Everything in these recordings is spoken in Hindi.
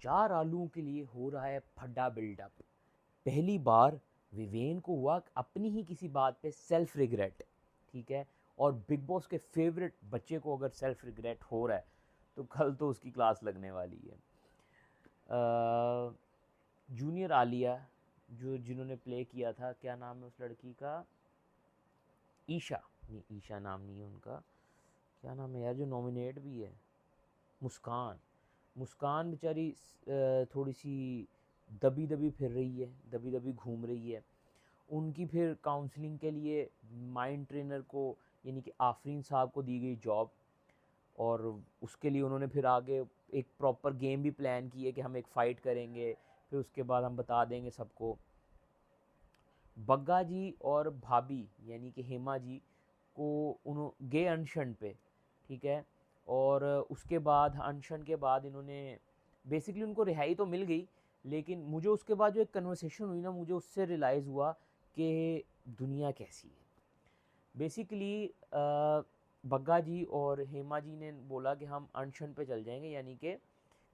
4 आलूओं के लिए हो रहा है फड्डा बिल्डअप। पहली बार विवेन को हुआ अपनी ही किसी बात पे सेल्फ रिग्रेट, ठीक है। और बिग बॉस के फेवरेट बच्चे को अगर सेल्फ रिग्रेट हो रहा है तो कल तो उसकी क्लास लगने वाली है। जूनियर आलिया जो जिन्होंने प्ले किया था, क्या नाम है उस लड़की का, ईशा, नहीं ईशा नाम नहीं है उनका, क्या नाम है यार जो नॉमिनेट भी है, मुस्कान। मुस्कान बेचारी थोड़ी सी दबी दबी फिर रही है, दबी दबी घूम रही है। उनकी फिर काउंसलिंग के लिए माइंड ट्रेनर को यानी कि आफरीन साहब को दी गई जॉब, और उसके लिए उन्होंने फिर आगे एक प्रॉपर गेम भी प्लान की है कि हम एक फ़ाइट करेंगे, फिर उसके बाद हम बता देंगे सबको। बग्गा जी और भाभी यानी कि हेमा जी को उन्होंने गए अनशन पे, ठीक है। और उसके बाद अनशन के बाद इन्होंने बेसिकली उनको रिहाई तो मिल गई, लेकिन मुझे उसके बाद जो एक कन्वर्सेशन हुई ना, मुझे उससे रियलाइज़ हुआ कि दुनिया कैसी है। बेसिकली बग्गा जी और हेमा जी ने बोला कि हम अनशन पे चल जाएंगे, यानी कि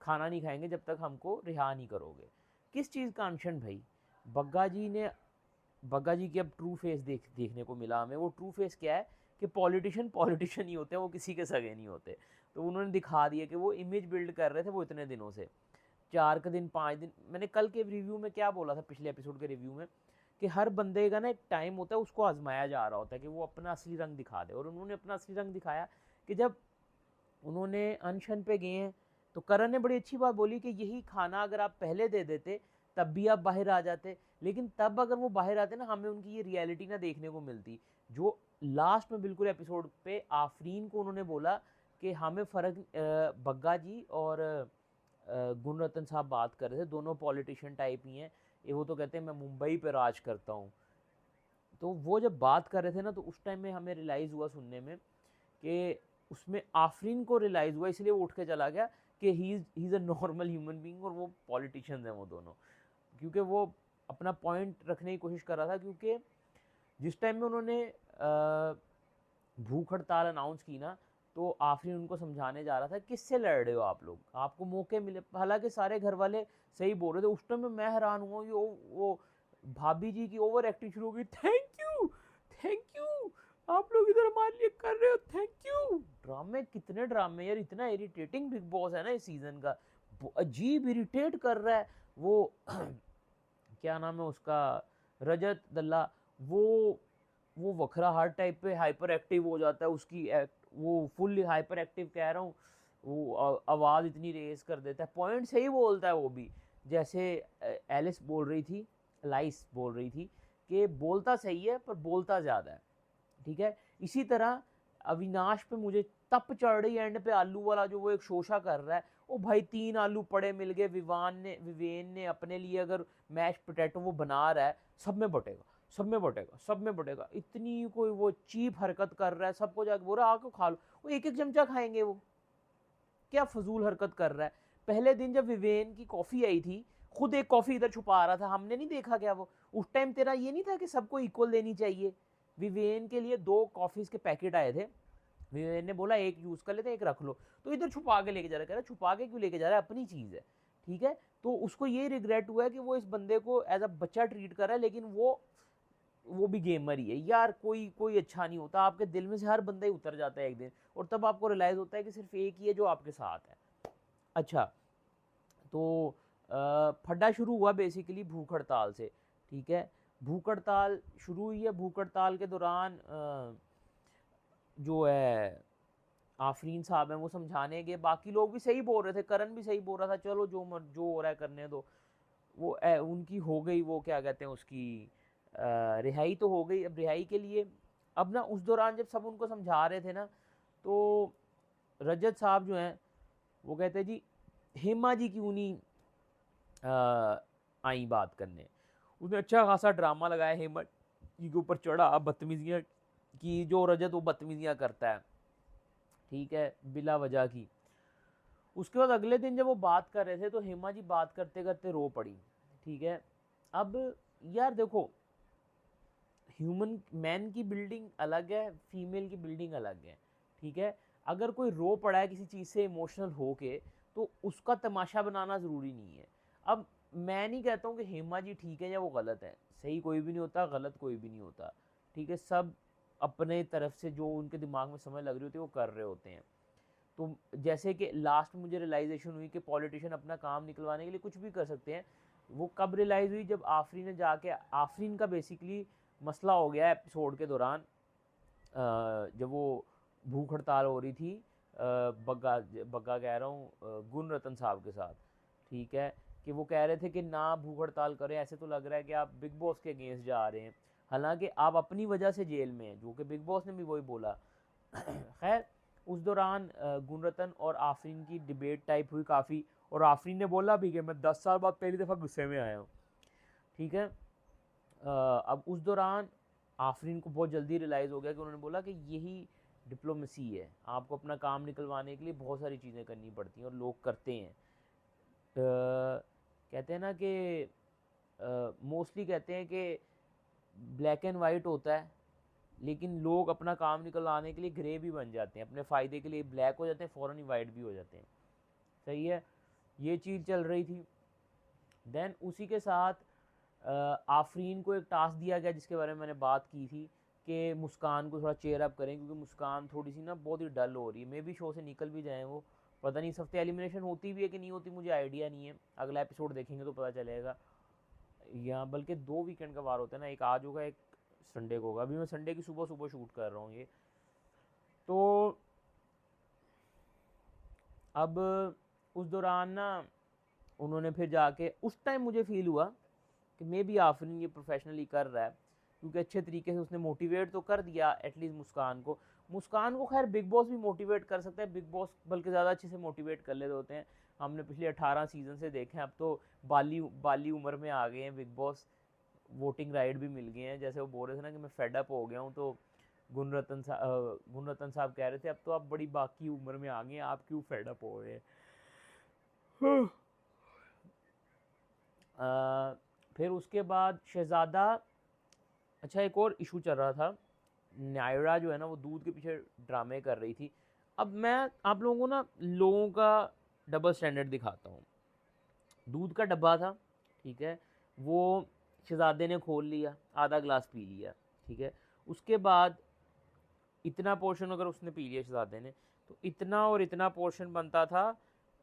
खाना नहीं खाएंगे जब तक हमको रिहा नहीं करोगे। किस चीज़ का अनशन भाई? बग्गा जी ने बग्गा जी की अब ट्रू फेस देखने को मिला हमें। वो ट्रू फेस क्या है कि पॉलिटिशियन पॉलिटिशियन ही होते हैं, वो किसी के सगे नहीं होते। तो उन्होंने दिखा दिया कि वो इमेज बिल्ड कर रहे थे वो इतने दिनों से, 4 दिन 5 दिन। मैंने कल के रिव्यू में क्या बोला था, पिछले एपिसोड के रिव्यू में, कि हर बंदे का ना एक टाइम होता है, उसको आजमाया जा रहा होता है कि वो अपना असली रंग दिखा दे। और उन्होंने अपना असली रंग दिखाया कि जब उन्होंने अनशन पे गए हैं तो करण ने बड़ी अच्छी बात बोली कि यही खाना अगर आप पहले दे देते तब भी आप बाहर आ जाते, लेकिन तब अगर वो बाहर आते ना, हमें उनकी ये रियलिटी ना देखने को मिलती। जो लास्ट में बिल्कुल एपिसोड पे आफरीन को उन्होंने बोला कि हमें फ़र्क, बग्गा जी और गुणरत्न साहब बात कर रहे थे, दोनों पॉलिटिशियन टाइप ही हैं ये। वो तो कहते हैं मैं मुंबई पे राज करता हूँ। तो वो जब बात कर रहे थे ना, तो उस टाइम में हमें रियलाइज़ हुआ सुनने में कि उसमें आफरीन को रियलाइज़ हुआ, इसलिए वो उठ के चला गया कि he is a normal human being और वो पॉलिटिशियंस हैं वो दोनों। क्योंकि वो अपना पॉइंट रखने की कोशिश कर रहा था, क्योंकि जिस टाइम में उन्होंने भूख हड़ताल अनाउंस की ना, तो आफरीन उनको समझाने जा रहा था किससे लड़ रहे हो आप लोग, आपको मौके मिले। हालांकि सारे घर वाले सही बोल रहे थे। उस टाइम में मैं हैरान हुआ, ये वो भाभी जी की ओवर एक्टिंग शुरू हो गई। थैंक यू आप लोग इधर हमारे लिए कर रहे हो, थैंक यू। ड्रामे, कितने ड्रामे यार, इतना इरिटेटिंग बिग बॉस है ना इस सीजन का, अजीब इरिटेट कर रहा है वो। क्या नाम है उसका, रजत दल्ला, वो वो वखरा हर टाइप पे हाइपर एक्टिव हो जाता है। उसकी वो फुल हाइपर एक्टिव कह रहा हूँ, वो आवाज़ इतनी रेस कर देता है, पॉइंट सही बोलता है वो भी। जैसे एलिस बोल रही थी, लाइस बोल रही थी कि बोलता सही है पर बोलता ज़्यादा है, ठीक है। इसी तरह अविनाश पे मुझे तप चढ़ रही है एंड पे, आलू वाला जो वो एक शोशा कर रहा है। ओ भाई 3 आलू पड़े मिल गए, विवेन ने अपने लिए अगर मैश पोटैटो वो बना रहा है, सब में बटेगा, सब में बटेगा, सब में बटेगा, इतनी कोई वो चीप हरकत कर रहा है। सबको जाके बोल रहा है आके खा लो, वो एक एक चमचा खाएंगे। वो क्या फजूल हरकत कर रहा है। पहले दिन जब विवेन की कॉफ़ी आई थी, खुद एक कॉफ़ी इधर छुपा रहा था, हमने नहीं देखा क्या वो? उस टाइम तेरा ये नहीं था कि सबको इक्वल देनी चाहिए? विवेन के लिए 2 कॉफ़ीज़ के पैकेट आए थे, विवेन ने बोला एक यूज़ कर लेते हैं, एक रख लो, तो इधर छुपा के लेके जा रहा है। कह रहा छुपा के क्यों लेके जा रहा है, अपनी चीज़ है, ठीक है। तो उसको ये रिग्रेट हुआ है कि वो इस बंदे को एज अ बच्चा ट्रीट कर रहा है, लेकिन वो भी गेमर ही है यार। कोई कोई अच्छा नहीं होता, आपके दिल में से हर बंदा ही उतर जाता है एक दिन, और तब आपको रियलाइज़ होता है कि सिर्फ एक ही है जो आपके साथ है। अच्छा, तो फड्डा शुरू हुआ बेसिकली भूख हड़ताल से, ठीक है। भूख हड़ताल शुरू हुई है, भूख हड़ताल के दौरान जो है आफरीन साहब हैं वो समझाने गए, बाकी लोग भी सही बोल रहे थे, करण भी सही बोल रहा था, चलो जो हो रहा है करने दो। वो उनकी हो गई, वो क्या कहते हैं उसकी, रिहाई तो हो गई। अब रिहाई के लिए अब ना, उस दौरान जब सब उनको समझा रहे थे ना, तो रजत साहब जो हैं वो कहते जी हेमा जी क्यों नहीं आई बात करने। उसने अच्छा खासा ड्रामा लगाया, हेमा जी के ऊपर चढ़ा, बदतमीजियाँ की, जो रजत वो बदतमीजियाँ करता है, ठीक है, बिला वजह की। उसके बाद अगले दिन जब वो बात कर रहे थे तो हेमा जी बात करते करते रो पड़ी, ठीक है। अब यार देखो, ह्यूमन मैन की बिल्डिंग अलग है, फीमेल की बिल्डिंग अलग है, ठीक है। अगर कोई रो पड़ा है किसी चीज़ से इमोशनल होके, तो उसका तमाशा बनाना ज़रूरी नहीं है। अब मैं नहीं कहता हूँ कि हेमा जी ठीक है या वो गलत है, सही कोई भी नहीं होता, गलत कोई भी नहीं होता, ठीक है, सब अपने तरफ से जो उनके दिमाग में समझ लग रही होती है वो कर रहे होते हैं। तो जैसे कि लास्ट मुझे रियलाइजेशन हुई कि पॉलिटिशियन अपना काम निकलवाने के लिए कुछ भी कर सकते हैं। वो कब रियलाइज़ हुई, जब आफरीन ने जाके, आफरीन का बेसिकली मसला हो गया एपिसोड के दौरान, जब वो भूख हड़ताल हो रही थी, बग्गा बग्गा कह रहा हूँ, गुण रतन साहब के साथ, ठीक है, कि वो कह रहे थे कि ना भूख हड़ताल करें, ऐसे तो लग रहा है कि आप बिग बॉस के अगेंस्ट जा रहे हैं, हालांकि आप अपनी वजह से जेल में हैं, जो कि बिग बॉस ने भी वही बोला। खैर उस दौरान गुणरतन और आफरीन की डिबेट टाइप हुई काफ़ी, और आफरीन ने बोला भी कि मैं 10 साल बाद पहली दफ़ा गुस्से में आया हूँ, ठीक है। अब उस दौरान आफरीन को बहुत जल्दी रियलाइज़ हो गया कि उन्होंने बोला कि यही डिप्लोमेसी है, आपको अपना काम निकलवाने के लिए बहुत सारी चीज़ें करनी पड़ती हैं और लोग करते हैं। कहते हैं ना कि मोस्टली कहते हैं कि ब्लैक एंड वाइट होता है, लेकिन लोग अपना काम निकलवाने के लिए ग्रे भी बन जाते हैं, अपने फ़ायदे के लिए ब्लैक हो जाते हैं, फ़ौरन ही वाइट भी हो जाते हैं। सही है, ये चीज़ चल रही थी। देन उसी के साथ आफरीन को एक टास्क दिया गया जिसके बारे में मैंने बात की थी कि मुस्कान को थोड़ा चेयर अप करें, क्योंकि मुस्कान थोड़ी सी ना बहुत ही डल हो रही है, मे भी शो से निकल भी जाए वो, पता नहीं इस हफ्ते एलिमिनेशन होती भी है कि नहीं होती, मुझे आइडिया नहीं है, अगला एपिसोड देखेंगे तो पता चलेगा। या बल्कि 2 वीकेंड का वार होता है ना, एक आज होगा एक संडे को होगा, अभी मैं संडे की सुबह सुबह शूट कर रहा हूँ ये। तो अब उस दौरान ना उन्होंने फिर जाके, उस टाइम मुझे फील हुआ कि मे बी आफरीन ये प्रोफेशनली कर रहा है, क्योंकि अच्छे तरीके से उसने मोटिवेट तो कर दिया एटलीस्ट मुस्कान को। मुस्कान को खैर बिग बॉस भी मोटिवेट कर सकता है, बिग बॉस बल्कि ज़्यादा अच्छे से मोटिवेट कर लेते होते हैं, हमने पिछले 18 सीज़न से देखे हैं। अब तो बाली बाली उम्र में आ गए हैं बिग बॉस, वोटिंग राइट भी मिल गए हैं, जैसे वो बोल रहे थे ना कि मैं फेड अप हो गया हूँ, तो गुणरतन साहब कह रहे थे अब तो आप बड़ी बाकी उम्र में आ गए हैं, आप क्यों फेड अप हो रहे हैं। फिर उसके बाद शहज़ादा, अच्छा एक और इशू चल रहा था, नायरा जो है ना वो दूध के पीछे ड्रामे कर रही थी। अब मैं आप लोगों को ना लोगों का डबल स्टैंडर्ड दिखाता हूँ। दूध का डब्बा था, ठीक है, वो शहज़ादे ने खोल लिया, आधा ग्लास पी लिया, ठीक है, उसके बाद इतना पोर्शन अगर उसने पी लिया शहज़ादे ने, तो इतना और इतना पोर्शन बनता था,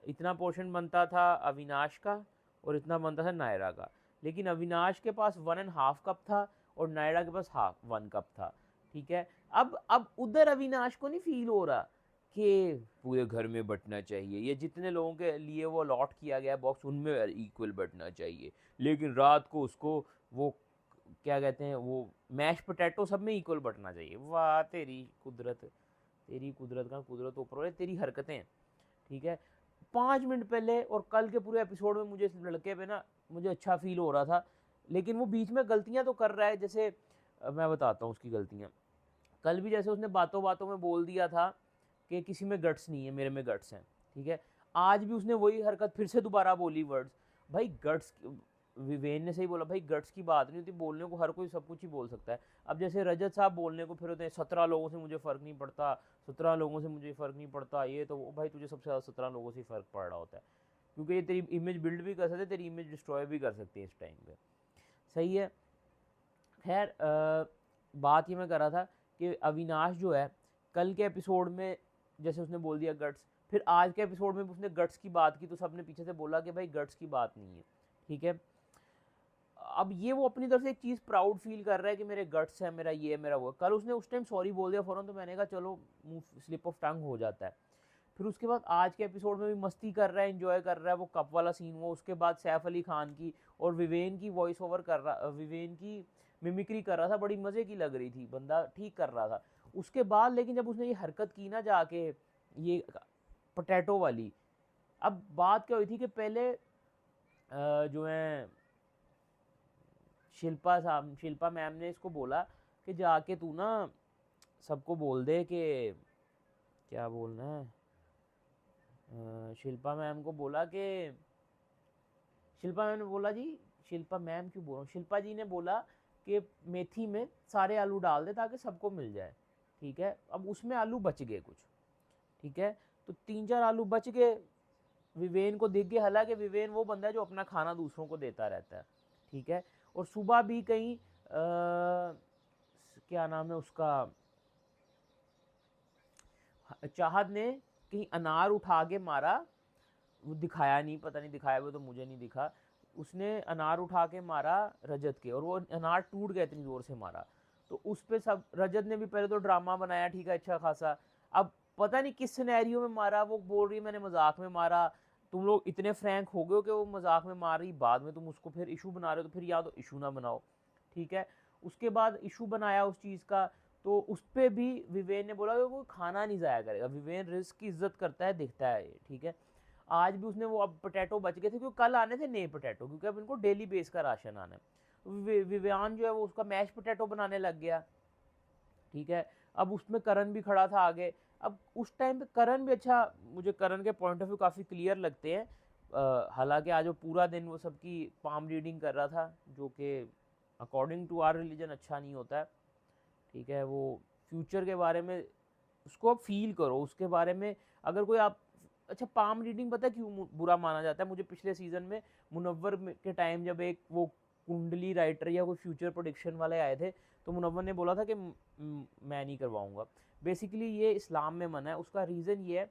इतना पोर्शन बनता था अविनाश का और इतना बनता था नायरा का, लेकिन अविनाश के पास 1.5 कप था और नायरा के पास 1 कप था, ठीक है। अब उधर अविनाश को नहीं फील हो रहा कि पूरे घर में बंटना चाहिए, ये जितने लोगों के लिए वो अलॉट किया गया बॉक्स उनमें इक्वल बंटना चाहिए, लेकिन रात को उसको वो क्या कहते हैं, वो मैश पोटैटो सब में इक्वल बंटना चाहिए। वाह तेरी कुदरत, तेरी कुदरत का कुदरत ऊपर वाले, तेरी हरकतें, ठीक है। 5 मिनट पहले और कल के पूरे एपिसोड में मुझे इस लड़के पे ना मुझे अच्छा फील हो रहा था, लेकिन वो बीच में गलतियां तो कर रहा है, जैसे मैं बताता हूँ उसकी गलतियाँ। कल भी जैसे उसने बातों बातों में बोल दिया था कि किसी में गट्स नहीं है, मेरे में गट्स हैं, ठीक है। आज भी उसने वही हरकत फिर से दोबारा बोली वर्ड्स, भाई गट्स, विवेन ने सही बोला भाई, गट्स की बात नहीं होती, बोलने को हर कोई सब कुछ ही बोल सकता है। अब जैसे रजत साहब बोलने को फिर होते हैं 17 लोगों से मुझे फ़र्क नहीं पड़ता, 17 लोगों से मुझे फ़र्क नहीं पड़ता, ये तो वो, भाई तुझे सबसे ज़्यादा 17 लोगों से फ़र्क पड़ रहा होता है, क्योंकि ये तेरी इमेज बिल्ड भी कर सकते हैं, तेरी इमेज डिस्ट्रॉय भी कर सकते हैं इस टाइम पे। सही है। खैर बात ये मैं कर रहा था कि अविनाश जो है कल के एपिसोड में जैसे उसने बोल दिया गट्स, फिर आज के एपिसोड में उसने गट्स की बात की तो सबने पीछे से बोला कि भाई गट्स की बात नहीं है, ठीक है। अब ये वो अपनी तरफ से एक चीज़ प्राउड फील कर रहा है कि मेरे गट्स है, मेरा ये मेरा वो, कल उसने उस टाइम सॉरी बोल दिया फ़ौरन, तो मैंने कहा चलो मुंह स्लिप ऑफ टंग हो जाता है। फिर उसके बाद आज के एपिसोड में भी मस्ती कर रहा है, एंजॉय कर रहा है, वो कप वाला सीन हुआ, उसके बाद सैफ अली खान की और विवेन की वॉइस ओवर कर रहा, विवेन की मिमिक्री कर रहा था, बड़ी मज़े की लग रही थी, बंदा ठीक कर रहा था। उसके बाद लेकिन जब उसने ये हरकत की ना जाके, ये पोटैटो वाली, अब बात क्या हुई थी कि पहले जो है शिल्पा मैम ने इसको बोला कि जाके तू ना सबको बोल दे कि क्या बोलना है, शिल्पा मैम को बोला कि, शिल्पा मैम ने बोला जी, शिल्पा मैम क्यों बोल रहा हूँ, शिल्पा जी ने बोला कि मेथी में सारे आलू डाल दे ताकि सबको मिल जाए, ठीक है। अब उसमें आलू बच गए कुछ, ठीक है, तो 3-4 आलू बच गए, विवेन को दिख गए, हालांकि विवेन वो बंदा है जो अपना खाना दूसरों को देता रहता है, ठीक है। और सुबह भी कहीं क्या नाम है उसका, चाहत ने कहीं अनार उठा के मारा, वो दिखाया नहीं, पता नहीं दिखाया वो तो मुझे नहीं दिखा, उसने अनार उठा के मारा रजत के, और वो अनार टूट गया, इतनी जोर से मारा। तो उस पे सब, रजत ने भी पहले तो ड्रामा बनाया, ठीक है, अच्छा खासा। अब पता नहीं किस सिनेरियो में मारा, वो बोल रही मैंने मजाक में मारा। तुम लोग इतने फ्रैंक हो गए हो कि वो मजाक में मार रही, बाद में तुम उसको फिर इशू बना रहे हो, तो फिर या तो इशू ना बनाओ, ठीक है। उसके बाद इशू बनाया उस चीज़ का, तो उस पर भी विवेन ने बोला कि वो खाना नहीं ज़ाया करेगा, विवेन रिस्क की इज्जत करता है, दिखता है ये, ठीक है। आज भी उसने वो, अब पोटैटो बच गए थे क्योंकि कल आने थे नए पोटैटो, क्योंकि अब इनको डेली बेस का राशन आना है। विवेन जो है वो उसका मैश पोटैटो बनाने लग गया, ठीक है। अब उसमें करण भी खड़ा था आगे। अब उस टाइम पे करण भी, अच्छा मुझे करण के पॉइंट ऑफ व्यू काफ़ी क्लियर लगते हैं। हालांकि आज वो पूरा दिन वो सबकी पाम रीडिंग कर रहा था, जो कि अकॉर्डिंग टू आवर रिलीजन अच्छा नहीं होता है, ठीक है। वो फ्यूचर के बारे में उसको आप फील करो, उसके बारे में अगर कोई आप, अच्छा पाम रीडिंग पता है क्यों बुरा माना जाता है? मुझे पिछले सीजन में मुनव्वर के टाइम जब एक वो कुंडली राइटर या कोई फ्यूचर प्रोडिक्शन वाले आए थे, तो मुनव्वर ने बोला था कि मैं नहीं करवाऊंगा। बेसिकली ये इस्लाम में मना है, उसका रीज़न ये है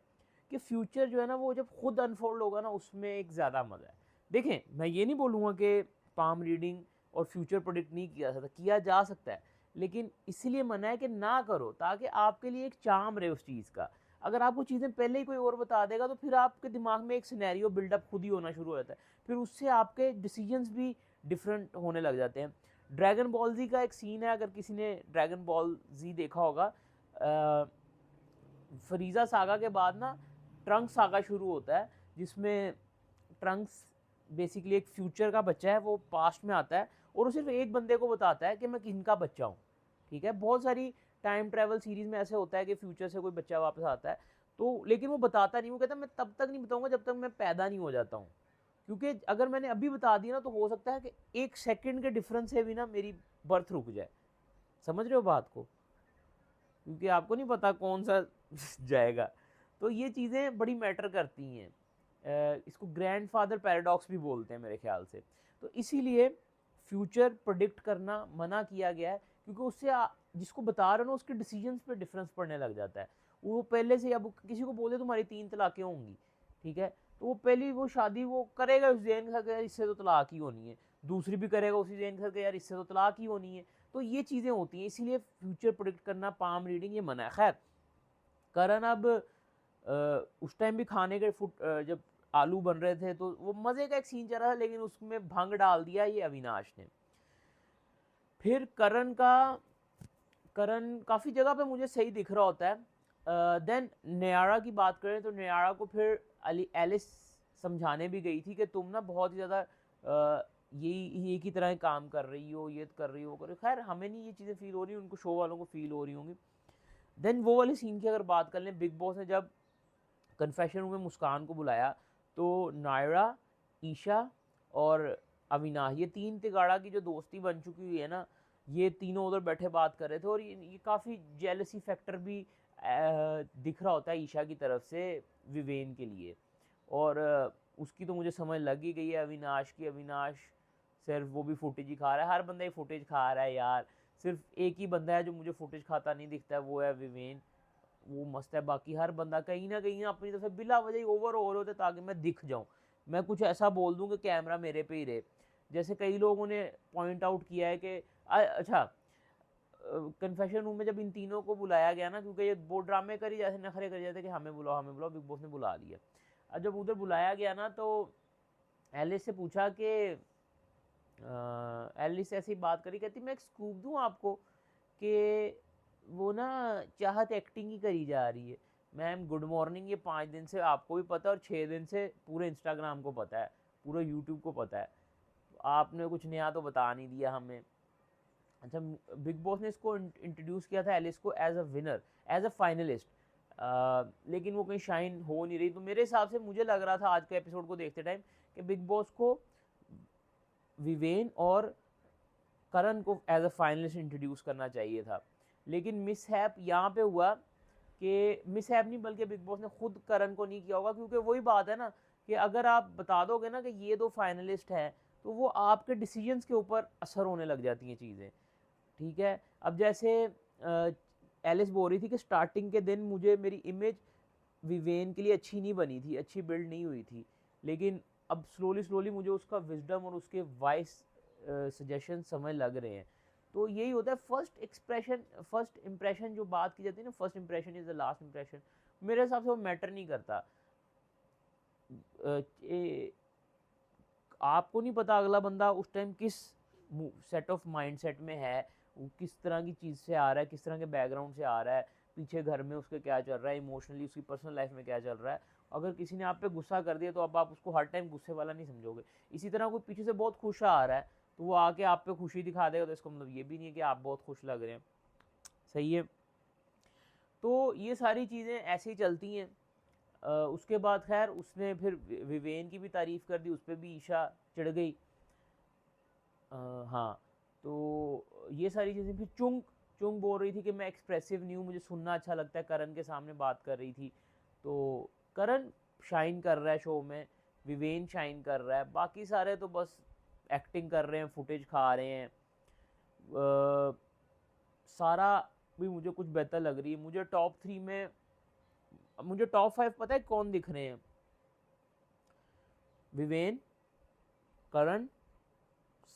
कि फ्यूचर जो है ना वो जब खुद अनफोल्ड होगा ना, उसमें एक ज़्यादा मज़ा है। देखें, मैं ये नहीं बोलूँगा कि पाम रीडिंग और फ्यूचर प्रोडिक्ट नहीं किया जा सकता, किया जा सकता है, लेकिन इसलिए मना है कि ना करो, ताकि आपके लिए एक चार्म रहे उस चीज़ का। अगर आपको चीज़ें पहले ही कोई और बता देगा तो फिर आपके दिमाग में एक सिनेरियो बिल्डअप खुद ही होना शुरू हो जाता है, फिर उससे आपके डिसीजंस भी डिफरेंट होने लग जाते हैं। ड्रैगन बॉल जी का एक सीन है, अगर किसी ने ड्रैगन बॉल जी देखा होगा, फरीज़ा सागा के बाद ना ट्रंक सागा शुरू होता है, जिसमें ट्रंक्स बेसिकली एक फ्यूचर का बच्चा है, वो पास्ट में आता है और वो सिर्फ एक बंदे को बताता है कि मैं किनका बच्चा हूँ, ठीक है। बहुत सारी टाइम ट्रैवल सीरीज में ऐसे होता है कि फ्यूचर से कोई बच्चा वापस आता है, तो लेकिन वो बताता नहीं, वो कहता है मैं तब तक नहीं बताऊंगा जब तक मैं पैदा नहीं हो जाता हूँ, क्योंकि अगर मैंने अभी बता दिया ना तो हो सकता है कि 1 सेकंड के डिफरेंस से भी ना मेरी बर्थ रुक जाए। समझ रहे हो बात को? क्योंकि आपको नहीं पता कौन सा जाएगा, तो ये चीज़ें बड़ी मैटर करती हैं। इसको ग्रैंडफादर पैराडॉक्स भी बोलते हैं मेरे ख्याल से। तो इसीलिए फ्यूचर प्रोडिक्ट करना मना किया गया है, क्योंकि उससे जिसको बता रहे हो ना उसके डिसीजंस पे डिफरेंस पड़ने लग जाता है। वो पहले से, अब किसी को बोले तुम्हारी 3 तलाक़ें होंगी, ठीक है, तो वो पहली वो शादी वो करेगा उस जहन के साथ, यार इससे तो तलाक ही होनी है, दूसरी भी करेगा उसी जहन के साथ, यार इससे तो तलाक ही होनी है। तो ये चीज़ें होती हैं, इसीलिए फ्यूचर प्रोडिक्ट करना, पाम रीडिंग, ये मना है। खैर, करण अब उस टाइम भी खाने के जब आलू बन रहे थे तो वो मज़े का एक सीन चल रहा था, लेकिन उसमें भंग डाल दिया ये अविनाश ने। फिर करण काफ़ी जगह पे मुझे सही दिख रहा होता है। देन नयारा की बात करें तो नयारा को फिर एलिस समझाने भी गई थी कि तुम ना बहुत ही ज़्यादा यही एक ही तरह काम कर रही हो, ये कर रही हो, कर। खैर हमें नहीं ये चीज़ें फील हो रही, उनको शो वालों को फील हो रही होंगी। देन वो वाले सीन की अगर बात कर लें, बिग बॉस ने जब कन्फेशन रूम में मुस्कान को बुलाया, तो नायरा, ईशा और अविनाश, ये 3 तिगाड़ा की जो दोस्ती बन चुकी हुई है ना, ये तीनों उधर बैठे बात कर रहे थे, और ये काफ़ी जेलसी फैक्टर भी दिख रहा होता है ईशा की तरफ से विवेन के लिए। और उसकी तो मुझे समझ लग ही गई है अविनाश की। अविनाश सिर्फ वो भी फुटेज ही खा रहा है, हर बंदा ही फुटेज खा रहा है यार, सिर्फ एक ही बंदा है जो मुझे फुटेज खाता नहीं दिखता है, वो है विवेन, वो मस्त है। बाकी हर बंदा कहीं ना अपनी तरफ से बिला वजह ही ओवर हो रहे होते ताकि मैं दिख जाऊं, मैं कुछ ऐसा बोल दूं कि कैमरा मेरे पे ही रहे। जैसे कई लोगों ने पॉइंट आउट किया है कि अच्छा, कन्फेशन रूम में जब इन तीनों को बुलाया गया ना, क्योंकि ये वो ड्रामे करी जैसे नखरे कर जाते कि हमें बुलाओ, बिग बॉस ने बुला लिया। और जब उधर बुलाया गया ना, तो एलिस से पूछा कि एलिस ऐसी बात करी, कहती मैं एक स्कूप दूं आपको कि वो ना चाहत एक्टिंग ही करी जा रही है। मैम गुड मॉर्निंग, ये 5 दिन से आपको भी पता है और 6 दिन से पूरे इंस्टाग्राम को पता है, पूरे यूट्यूब को पता है, तो आपने कुछ नया तो बता नहीं दिया हमें। अच्छा, बिग बॉस ने इसको इंट्रोड्यूस किया था एलिस को as a winner, as a finalist, लेकिन वो कहीं शाइन हो नहीं रही। तो मेरे हिसाब से मुझे लग रहा था आज के एपिसोड को देखते टाइम कि बिग बॉस को विवेन और करण को एज अ फाइनलिस्ट इंट्रोड्यूस करना चाहिए था, लेकिन मिसहैप यहाँ पे हुआ कि मिसहैप नहीं बल्कि बिग बॉस ने खुद करण को नहीं किया होगा, क्योंकि वही बात है ना कि अगर आप बता दोगे ना कि ये 2 फाइनलिस्ट हैं, तो वो आपके डिसीजंस के ऊपर असर होने लग जाती हैं चीज़ें, ठीक है। अब जैसे एलिस बोल रही थी कि स्टार्टिंग के दिन मुझे मेरी इमेज विवेन के लिए अच्छी नहीं बनी थी, अच्छी बिल्ड नहीं हुई थी, लेकिन अब स्लोली स्लोली मुझे उसका विजडम और उसके वाइस सजेशन समझ लग रहे हैं। तो यही होता है फर्स्ट इंप्रेशन जो बात की जाती है ना, first impression is the last impression, मेरे हिसाब से वो मैटर नहीं करता। आपको नहीं पता अगला बंदा उस टाइम किस सेट ऑफ माइंडसेट में है, वो किस तरह की चीज़ से आ रहा है, किस तरह के बैकग्राउंड से आ रहा है, पीछे घर में उसके क्या चल रहा है, इमोशनली उसकी पर्सनल लाइफ में क्या चल रहा है। अगर किसी ने आप पे गुस्सा कर दिया तो अब आप उसको हर टाइम गुस्से वाला नहीं समझोगे। इसी तरह कोई पीछे से बहुत खुश आ रहा है तो वो आके आप पे खुशी दिखा देगा, तो इसका मतलब ये भी नहीं है कि आप बहुत खुश लग रहे हैं। सही है। तो ये सारी चीज़ें ऐसे ही चलती हैं। उसके बाद खैर उसने फिर विवेन की भी तारीफ़ कर दी, उस पर भी ईशा चिढ़ गई। हाँ, तो ये सारी चीज़ें। फिर चुंग चुंग बोल रही थी कि मैं एक्सप्रेसिव नहीं हूँ, मुझे सुनना अच्छा लगता है, करण के सामने बात कर रही थी। तो करण शाइन कर रहा है शो में, विवेन शाइन कर रहा है, बाकी सारे तो बस एक्टिंग कर रहे हैं, फुटेज खा रहे हैं। सारा भी मुझे कुछ बेहतर लग रही है। मुझे टॉप 3 में, मुझे टॉप 5 पता है कौन दिख रहे हैं? विवेन, करण,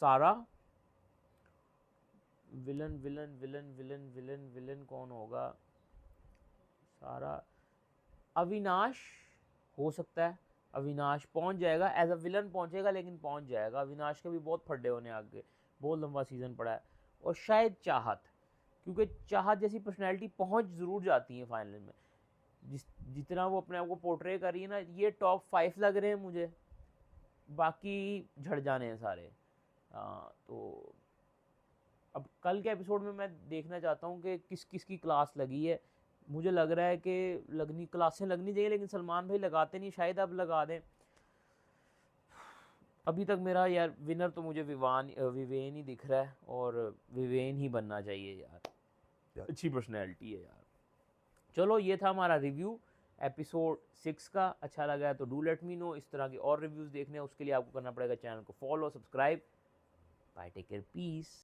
सारा। Villain villain villain villain villain villain कौन होगा? सारा, अविनाश हो सकता है। अविनाश पहुंच जाएगा, एज अ विलन पहुंचेगा लेकिन पहुंच जाएगा। अविनाश के भी बहुत फड्डे होने आगे, बहुत लंबा सीजन पड़ा है। और शायद चाहत, क्योंकि चाहत जैसी पर्सनैलिटी पहुंच ज़रूर जाती है फाइनल में, जितना वो अपने आप को पोर्ट्रे कर रही है ना। ये टॉप 5 लग रहे हैं मुझे, बाकी झड़ जाने हैं सारे। तो अब कल के एपिसोड में मैं देखना चाहता हूँ कि किस किस की क्लास लगी है। मुझे लग रहा है कि क्लासें लगनी चाहिए, लेकिन सलमान भाई लगाते नहीं, शायद अब लगा दें। अभी तक मेरा यार विनर तो मुझे विवेन ही दिख रहा है, और विवेन ही बनना चाहिए यार, अच्छी पर्सनैलिटी है यार। चलो, ये था हमारा रिव्यू एपिसोड 6 का। अच्छा लगा है तो डू लेट मी नो। इस तरह के और रिव्यूज़ देखने हैं उसके लिए आपको करना पड़ेगा चैनल को follow, subscribe. Bye, take care, piece.